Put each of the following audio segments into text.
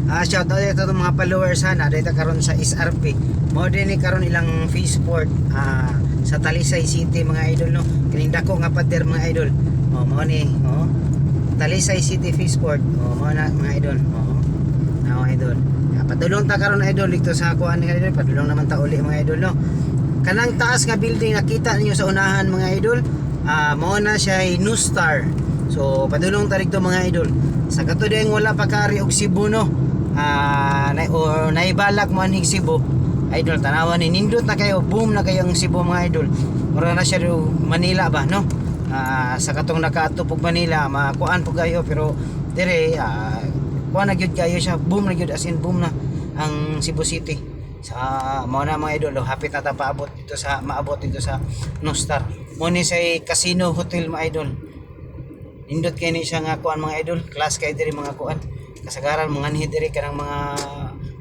Shout out dito mga followers na dito karon sa SRP. Mo din ni karon ilang Facebook sa Talisay City mga idol no. Kining dako nga pader mga idol. Mao ni Talisay City Facebook. Mao na mga idol. Mga idol. Padulong ta karon idol dito sa kuan ni idol. Padulong naman ta uli mga idol no. Kanang taas nga building nakita ninyo sa unahan mga idol. Mao na siya ay New Star. So padulong ta dito mga idol. Sa kato ding wala pa kari og Cebu no. Naibalak mo aning Cebu idol, tanawan ni nindot na kayo, boom na kayo ang Cebu mga idol. Mura na siya Manila ba no. Sa katong nakaatupog Manila makuan po kayo, pero dire kuan na gyud kayo siya, boom na gyud, as in boom na ang Cebu City. Sa mao na mga idol, hapit na ta paabot dito sa maabot dito sa New Star. Mo ni say Casino Hotel mga idol. Nindot kay ni siya nga kuan mga idol, class kay diri mga kuan. Kasagaran mga diri kanang mga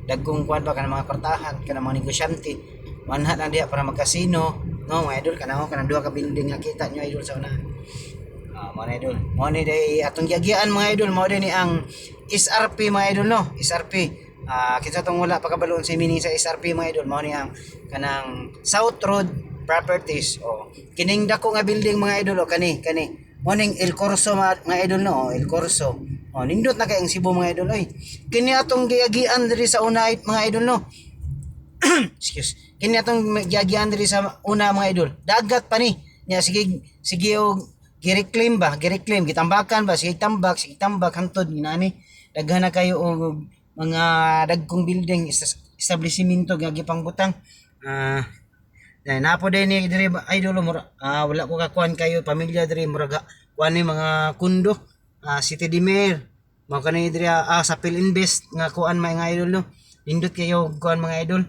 dagkong kuan ba, kanang mga kortahan, kanang mga negosyante. Manhat lang diha para magkasino, no mga idol, kanang duha ka building nga kita nyo idol sa unahan. Mga idol, mo ni day atong giagian mga idol, mo ni ang SRP mga idol no, SRP. Kita tong wala pagkabalon sa mini sa SRP mga idol, mo ni ang kanang South Road Properties. Kining dako nga building mga idol kani morning El Corso mga idol no, El Corso. Nindot na kay ang Cebu mga idol oy. Kini atong giagian diri sa una mga idol no. Excuse. Kini atong giagian diri sa una mga idol. Dagat pa ni. Nya sige og gi-reclaim gitambakan ba, sige tambak hantod ginani. Daghan na kayo og mga dagkong building establishmento nga gipangbutang. Napo din ni diri idol wala ko kakuan kayo pamilya diri muraga kuan ni mga kundo City Dimer mao kanay diri sa Philinvest nga kuan mga idol no. Nindot kayo kuan mga idol.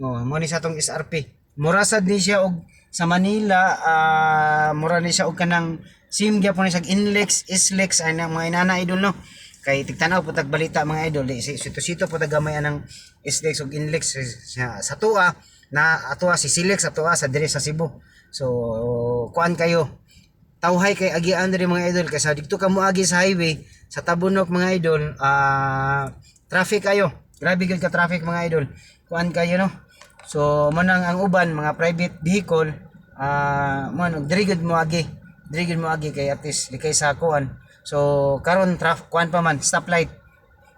Mo ni sa tong SRP. Mura sad ni siya og sa Manila, mura ni siya og kanang sim gyapon ni sa Inlex, Islex ay na mga inana idol no. Kay tigtanaw pud tag balita mga idol sito pud gamay anang Islex ug Inlex sa tuwa na atoa si Silex atoa sa dire sa Cebu. So kuan kayo tawhay kay agian diri mga idol, kasi dito ka mo agi sa highway sa Tabunok mga idol, traffic kayo, grabe gud ka traffic mga idol, kuan kayo no. So manang ang uban mga private vehicle man diri gud mo agi kay at least likay sa kuan. So karon kuan pa man stoplight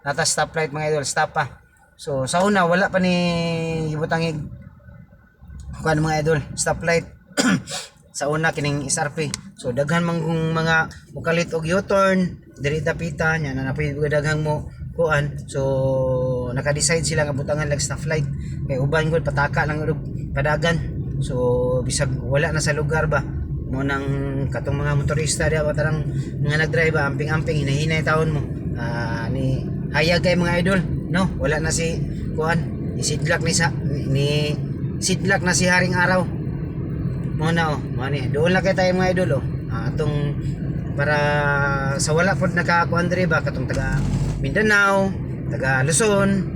nata stoplight mga idol, stop pa. So sa una wala pa ni gibutangig kuan mga idol stoplight sa una kining SRP. So daghan man mga mukalit og U-turn diri dapita nya na napay daghang mo kuan. So naka-decide sila nga butangan lag stoplight kay uban gud pataka lang og padagan. So bisag wala na sa lugar ba mo nang katong mga motorista diha tarang mga nagdrive amping-amping hinahinay taon mo ni hayag kay mga idol no, wala na si kuan isidlak ni sidlak na si Haring Araw mo na mo ni doon lang kay tayo mga idol atong para sa wala pod nakakuan diri ba katong taga Mindanao, taga Luzon,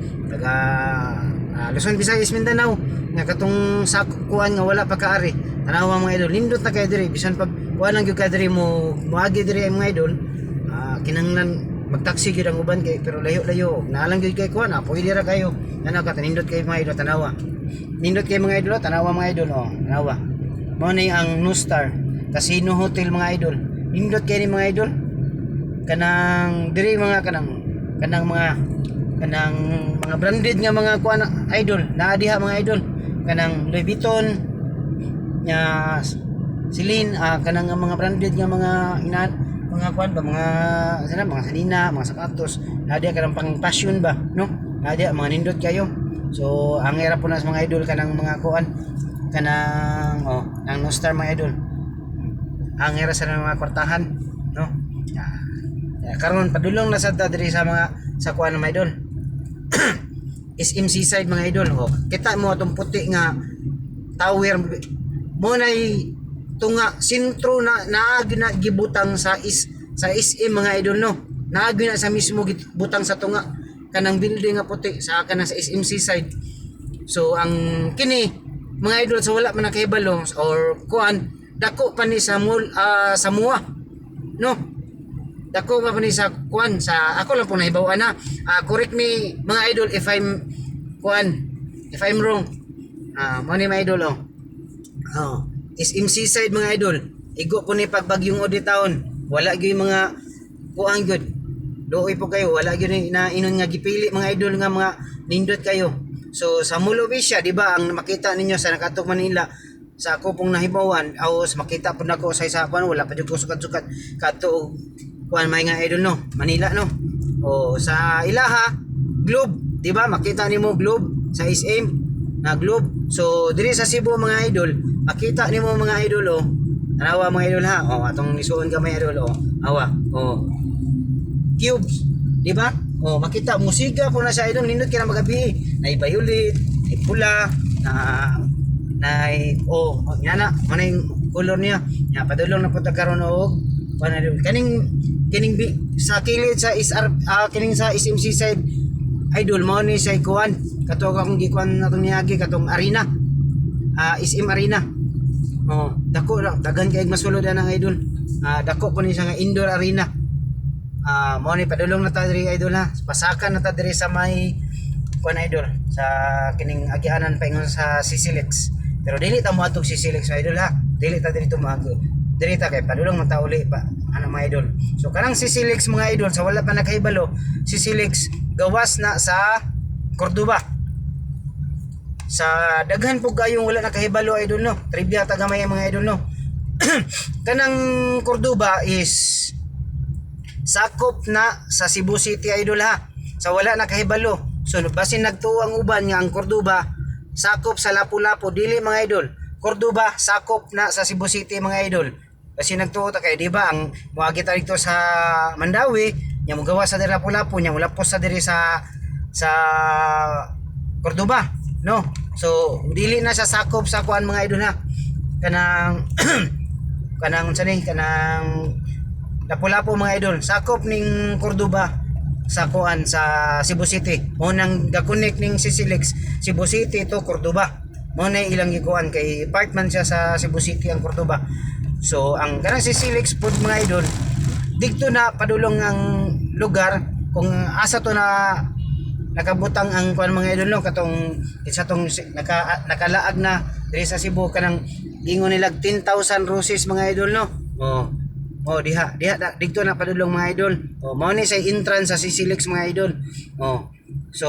Luzon Visayas Mindanao nga katong sa kuan nga wala pa kaari tanawa mga idol nindot na kay diri bisan pag kuan lang gyud ka diri mo moagi diri mga idol kinahanglan magtaksi gyud ang uban kay pero layo naalang gyud kay kuan pwede ra kayo ana ka nindot kay mga idol tanawa nindot kay mga idol tanawa mga idol tanawa mao ni ang New Star Casino Hotel mga idol. Nindot kay ni mga idol kanang diri mga kanang mga branded nga mga kuan idol naa diha mga idol kanang Louis Vuitton nya Celine kanang mga branded nga mga kuan ba mga salina mga sapatos naa diha kanang pang fashion ba no, naa diha mga nindot kayo. So ang era po nas mga idol kanang mga kuan kanang ang New Star mga idol ang era sa mga kwartahan no. Karon padulong na sa diri sa mga sa kuan mga idol SMC side mga idol kita mo atong puti nga tower mo nay tunga sentro na naagi na gibutang sa SM mga idol no, naagi na sa mismo gibutang sa tunga kanang building nga puti sa kanang sa SMC side. So ang kini mga idol sa wala man nakahibalo or kuan dako pa ni sa mall sa mua no, dako pa ni sa kuan sa ako lang po nahibaw na. Correct me mga idol if I'm wrong. Mo ni mga idol is MC side mga idol. Igo po ni pagbagyong auditown. Wala gyud mga kuang gyud. Doy po kayo, wala gyud na inon nga gipili mga idol nga mga nindot kayo. So sa Mulo Bisya, di ba, ang makita ninyo sa Nakatok Manila, sa ako pong nahibawan, sa makita po nako sa isa wala pa jud ko sukat-sukat kadto kuan may nga idol no, Manila no. O sa Ilaha, Globe, di ba? Makita nimo Globe sa SM na Globe. So diri sa Cebu mga idol, makita nimo mga idol tanawa mga idol ha. Atong isuon ka mga idol awa. Cubes, di ba? Makita musika po na sa idol nindot kina magabi. Nay violet, nay pula, yana manay color niya. Ya padulong na po ta karon og kaning sa kilid sa kining sa SMC side idol mo ni sa kuan kato akong gikuan natong niagi katong arena. SM arena. Dako dagan kay masulod ang idol. Dako po ni sa indoor arena. Mo ni padulong na ta diri idol ha. Pasakan na ta diri sa may kuan idol sa kining agianan paingon sa Sisilex. Pero dili ta moadtog Sisilex idol ha. Dili ta diri tumago. Diri ta kay padulong na ta uli pa mga idol. So kanang Sisilex mga idol sa wala pa nakahibalo, Sisilex gawas na sa Cordoba. Sa daghan po gayong wala nakahibalo idol no. Trivia ta gamay mga idol no. Kanang Cordoba is sakop na sa Cebu City idol ha. Sa wala nakahibalo. So basin nagtuo ang uban nga ang Cordoba sakop sa Lapu-Lapu dili mga idol. Cordoba sakop na sa Cebu City mga idol. Basin nagtuo ta kay di ba ang moagi ta dito sa Mandawi, nya mogawa sa diri Lapu-Lapu, nya molapos sa diri sa Cordoba, no? So dili na sa sakop sa kuan mga idol ha. Kanang kanang Lapu-Lapu mga idol, sakop ning Cordoba sa kuan sa Cebu City. Mo nang ga-connect ning Sisilex Cebu City to Cordoba. Mo na ilang gikuan kay part man siya sa Cebu City ang Cordoba. So ang kanang Sisilex pod mga idol, dito na padulong ang lugar kung asa to na nakabutang ang kuan mga idol no katong isa tong nakalaag na diri sa Cebu kanang gingon nila 10,000 roses mga idol no. Diha dito na padulong mga idol. Mao ni sa entrance sa Sisilex mga idol. So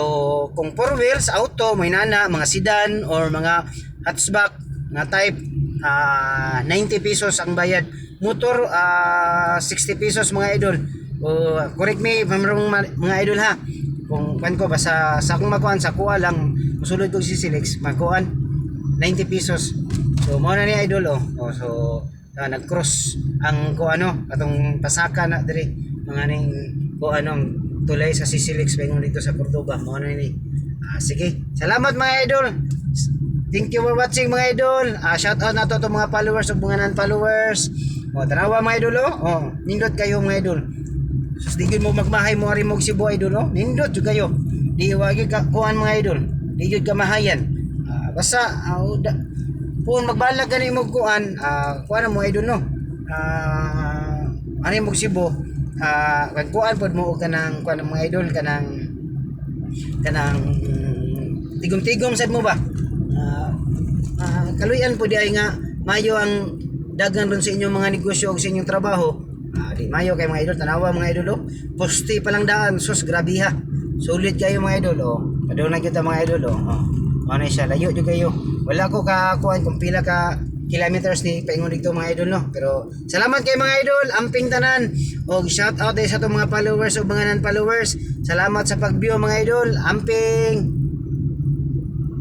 kung 4 wheels auto may nana mga sedan or mga hatchback na type 90 pesos ang bayad. Motor 60 pesos mga idol. Correct me if I'm wrong mga idol ha. Kung kan ko basta sa akong makuan sa kuha lang musulod kog Sisilex makuan 90 pesos. So mao na ni idol so nag-cross ang atong pasaka na diri mga ning tulay sa Sisilex paingon dito sa Cordoba mo na ni. Sige, salamat mga idol. Thank you for watching mga idol. Shout out na to mga followers ug mga non-followers. Tanawa mga idol nindot kayo mga idol. Sus di gyud mo magmahay mo ari mo Cebu idol nindot jud kayo. Di wagi ka kuan mga idol. Di gyud ka mahayan. Basta kung magbalag gani mo kuan mo idol no. Ani mo Cebu kuan pod mo kanang kuan mga idol kanang tigom-tigom sad mo ba? Kaluyan po di ay nga mayo ang dagan ron sa inyong mga negosyo o sa inyong trabaho. Di mayo kay mga idol tanawa mga idol posti pa lang daan sus grabe ha. Sulit kayo mga idol paduna kita mga idol ano siya layo jud kayo. Wala ko ka kuan kung pila ka kilometers ni paingon dito mga idol no. Pero salamat kay mga idol, amping tanan og shout out sa atong mga followers o mga non-followers. Salamat sa pag-view mga idol, amping.